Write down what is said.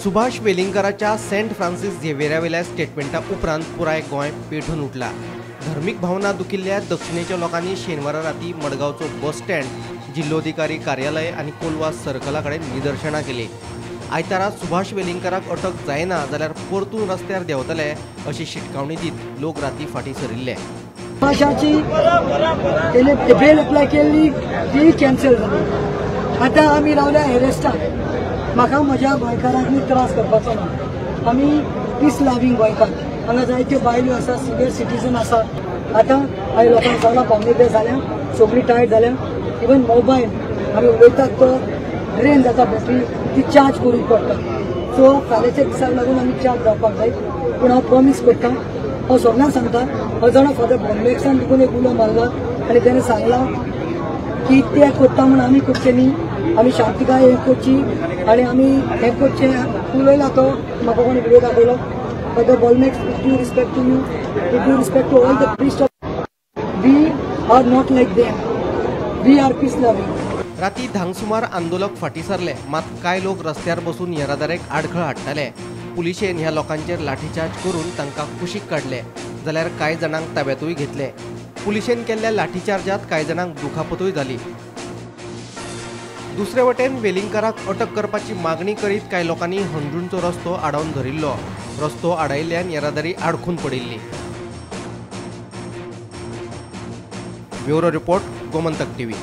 Subhash वेलिंगकराच्या Saint Francis झेवियरावेल्या स्टेटमेंटा उपरांत पुराय गोंय पेटून उठला। धार्मिक भावना दुखिल्ल्या दक्षिणेच्या लोकांनी शेनवारा राती मडगांवचो बस स्टँड, जिल्लोधिकारी कार्यालय आणि कोलवा सर्कला कडेन निदर्शनां केली। आयतारा सुभाष वेलिंगकराक अटक जायना जाल्यार परतून रस्त्यार देंवतले अशी शिटकावणी दीत लोक राती फाटीं सरिल्ले। सुभाषाची बेल अप्लाय केल्ली ती कॅन्सल जाली। आतां आमी रावल्या एरेस्टाक। म्हाका म्हज्या गोंयकारांक त्रास करपाचो ना। आमी पीस लाविंग गोंयकार, हांगा जायत्यो बायल्यो आसा, सिनियर सिटीजन आसा। आतां हांवें लोकांक सांगलां पावणे बेस जाल्या, सगळीं टायर्ड जाल्या। इवन मोबायल आमी उलयतात तो ड्रेन जाता, बॅटरी ती चार्ज करूंक पडटा। सो फाल्यांच्या दिसाक लागून आमी चार्ज जावपाक जाय। पूण हांव प्रॉमीस करतां, हांव सगळ्यांक सांगता, हो जाणा फादर बॉम्बेक्सान देखून एक उलो मारला आनी ताणें सांगलां की ते करता म्हूण आमी करचें न्ही, आमी शांतीकाय हें करची आनी आमी हें करचें। उलयला तो, म्हाका कोणी व्हिडिओ दाखयलो। फादर बॉल्मेक्स, with due respect to you, with due respect to all the priest of, we are not like them, we are peace loving. राती धांगसुमार आंदोलक फाटीं सरले, मात कांय लोक रस्त्यार बसून येरादारेक आडखळ हाडटाले। पुलिशेन ह्या लोकांचेर लाठीचार्ज करून तांकां कुशीक काडले, जाल्यार कांय जाणांक ताब्यातूय घेतले। पुलिशेन केल्ल्या लाठीचार्जात कांय जाणांक दुखापतूय जाली। दुसरे वटेन वेलिंगकराक अटक करपाची मागणी करीत कांय लोकांनी हंड्रूणचो रस्तो आडावन धरिल्लो। रस्तो आडायिल्ल्यान येरादारी आडखून पडिल्ली। Bureau report, Gomantak TV.